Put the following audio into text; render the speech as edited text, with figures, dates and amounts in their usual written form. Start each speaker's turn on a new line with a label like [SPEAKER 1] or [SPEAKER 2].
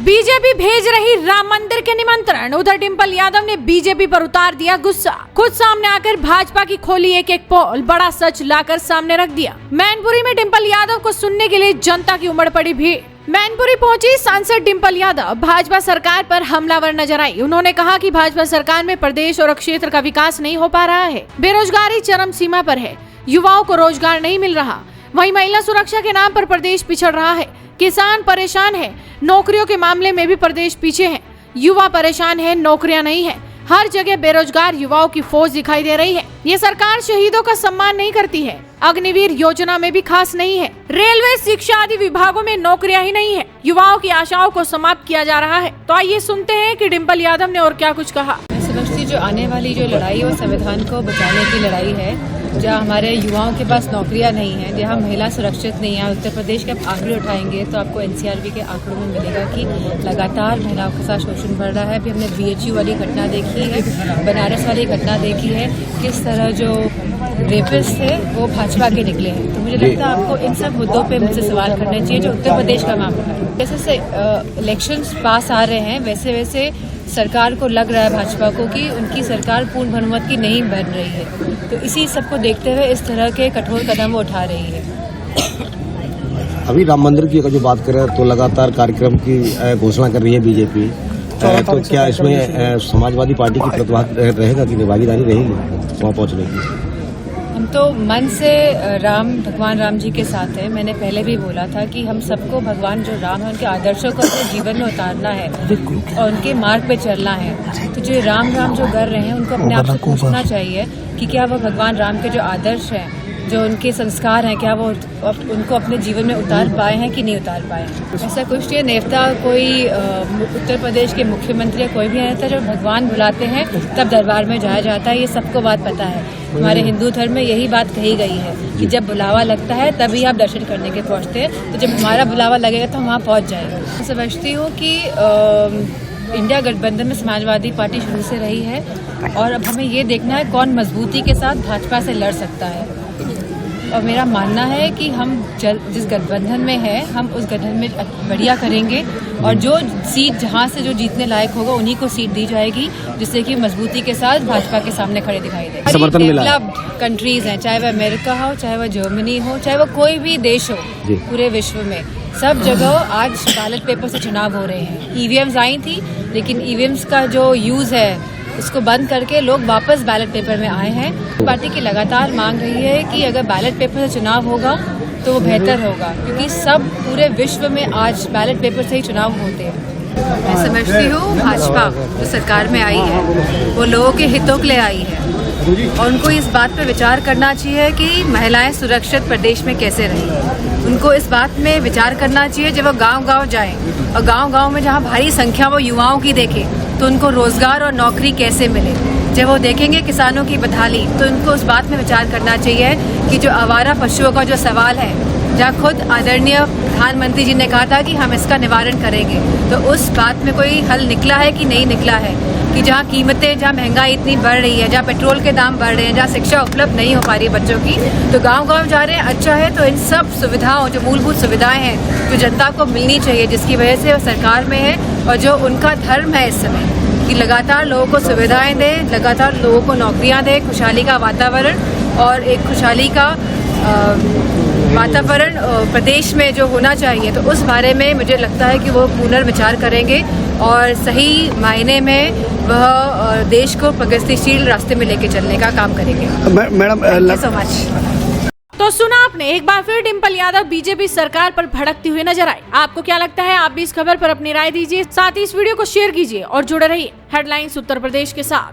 [SPEAKER 1] BJP भेज रही राम मंदिर के निमंत्रण। उधर डिंपल यादव ने बीजेपी पर उतार दिया गुस्सा। खुद सामने आकर भाजपा की खोली एक एक पोल, बड़ा सच लाकर सामने रख दिया। मैनपुरी में डिंपल यादव को सुनने के लिए जनता की उमड़ पड़ी भीड़। मैनपुरी पहुंची सांसद डिंपल यादव भाजपा सरकार पर हमलावर नजर आई। उन्होंने कहा कि भाजपा सरकार में प्रदेश और क्षेत्र का विकास नहीं हो पा रहा है, बेरोजगारी चरम सीमा पर है, युवाओं को रोजगार नहीं मिल रहा, वहीं महिला सुरक्षा के नाम पर प्रदेश पिछड़ रहा है, किसान परेशान है, नौकरियों के मामले में भी प्रदेश पीछे है, युवा परेशान है, नौकरियां नहीं है, हर जगह बेरोजगार युवाओं की फौज दिखाई दे रही है। ये सरकार शहीदों का सम्मान नहीं करती है, अग्निवीर योजना में भी खास नहीं है, रेलवे, शिक्षा आदि विभागों में नौकरियां ही नहीं है, युवाओं की आशाओं को समाप्त किया जा रहा है। तो आइए सुनते हैं कि डिंपल यादव ने और क्या कुछ कहा।
[SPEAKER 2] मैं समझती जो आने वाली जो लड़ाई है वो संविधान को बचाने की लड़ाई है, जहाँ हमारे युवाओं के पास नौकरियां नहीं है, जहाँ महिला सुरक्षित नहीं है। उत्तर प्रदेश के आप आंकड़े उठाएंगे तो आपको एनसीआरबी के आंकड़ों में मिलेगा कि लगातार महिलाओं के साथ शोषण बढ़ रहा है। अभी हमने बीएचयू वाली घटना देखी है, बनारस वाली घटना देखी है, किस तरह जो रेपिस्ट थे वो भाजपा के निकले हैं। तो मुझे लगता है आपको इन सब मुद्दों पे मुझसे सवाल करने चाहिए जो उत्तर प्रदेश का मामला है। जैसे से इलेक्शंस पास आ रहे हैं वैसे वैसे सरकार को लग रहा है भाजपा को कि उनकी सरकार पूर्ण बहुमत की नहीं बन रही है, तो इसी सबको देखते हुए इस तरह के कठोर कदम वो उठा रही है।
[SPEAKER 3] अभी राम मंदिर की अगर जो बात करें तो लगातार कार्यक्रम की घोषणा कर रही है बीजेपी, तो क्या इसमें समाजवादी पार्टी की प्रतिभाग रहेगा कि भागीदारी रहेगी वहाँ पहुँचने की?
[SPEAKER 2] हम तो मन से भगवान राम जी के साथ हैं। मैंने पहले भी बोला था कि हम सबको भगवान जो राम है उनके आदर्शों को अपने जीवन में उतारना है और उनके मार्ग पे चलना है। तो जो राम जो कर रहे हैं उनको अपने आप से पूछना चाहिए कि क्या वो भगवान राम के जो आदर्श हैं, जो उनके संस्कार हैं, क्या वो उनको अपने जीवन में उतार पाए हैं कि नहीं उतार पाए हैं। ऐसा कुछ नहीं, नेता कोई उत्तर प्रदेश के मुख्यमंत्री या कोई भी नेता जब भगवान बुलाते हैं तब दरबार में जाया जाता है, ये सबको बात पता है। हमारे हिंदू धर्म में यही बात कही गई है कि जब बुलावा लगता है तभी आप दर्शन करने के पहुँचते हैं, तो जब हमारा बुलावा लगेगा तो हम वहाँ पहुँच जाएंगे। मैं समझती हूँ कि इंडिया गठबंधन में समाजवादी पार्टी शुरू से रही है और अब हमें ये देखना है कौन मजबूती के साथ भाजपा से लड़ सकता है। और मेरा मानना है कि हम जिस गठबंधन में है हम उस गठबंधन में बढ़िया करेंगे और जो सीट जहां से जो जीतने लायक होगा उन्हीं को सीट दी जाएगी, जिससे कि मजबूती के साथ भाजपा के सामने खड़े दिखाई दे। डेवलप्ड कंट्रीज हैं, चाहे वह अमेरिका हो, चाहे वह जर्मनी हो, चाहे वह कोई भी देश हो, पूरे विश्व में सब जगह आज बैलेट पेपर से चुनाव हो रहे हैं। ईवीएम्स आई थी लेकिन ईवीएम्स का जो यूज है उसको बंद करके लोग वापस बैलेट पेपर में आए हैं। पार्टी की लगातार मांग रही है कि अगर बैलेट पेपर से चुनाव होगा तो वो बेहतर होगा, क्योंकि सब पूरे विश्व में आज बैलेट पेपर से ही चुनाव होते हैं। मैं समझती हूँ भाजपा जो सरकार में आई है वो लोगों के हितों के लिए आई है और उनको इस बात पे विचार करना चाहिए कि महिलाएं सुरक्षित प्रदेश में कैसे रहें। उनको इस बात में विचार करना चाहिए जब वो गांव-गांव जाएं और गांव-गांव में जहां भारी संख्या वो युवाओं की देखें तो उनको रोजगार और नौकरी कैसे मिले। जब वो देखेंगे किसानों की बदहाली तो उनको उस बात में विचार करना चाहिए कि जो आवारा पशुओं का जो सवाल है, जहाँ खुद आदरणीय प्रधानमंत्री जी ने कहा था कि हम इसका निवारण करेंगे, तो उस बात में कोई हल निकला है कि नहीं निकला है। कि जहाँ कीमतें, जहाँ महंगाई इतनी बढ़ रही है, जहाँ पेट्रोल के दाम बढ़ रहे हैं, जहाँ शिक्षा उपलब्ध नहीं हो पा रही है बच्चों की, तो गांव-गांव जा रहे हैं। अच्छा है, तो इन सब सुविधाओं, जो मूलभूत सुविधाएं हैं जो जनता को मिलनी चाहिए, जिसकी वजह से वो सरकार में है और जो उनका धर्म है इस समय कि लगातार लोगों को सुविधाएं दें, लगातार लोगों को नौकरियां दें, खुशहाली का वातावरण और एक खुशहाली का वातावरण प्रदेश में जो होना चाहिए, तो उस बारे में मुझे लगता है कि वो पुनर्विचार करेंगे और सही मायने में वह देश को प्रगतिशील रास्ते में लेके चलने का काम करेंगे।
[SPEAKER 3] Madam,
[SPEAKER 2] thank you so much.
[SPEAKER 1] तो सुना आपने, एक बार फिर डिंपल यादव बीजेपी सरकार पर भड़कती हुई नजर आए। आपको क्या लगता है? आप भी इस खबर पर अपनी राय दीजिए, साथ ही इस वीडियो को शेयर कीजिए और जुड़े रहिए हेडलाइंस उत्तर प्रदेश के साथ।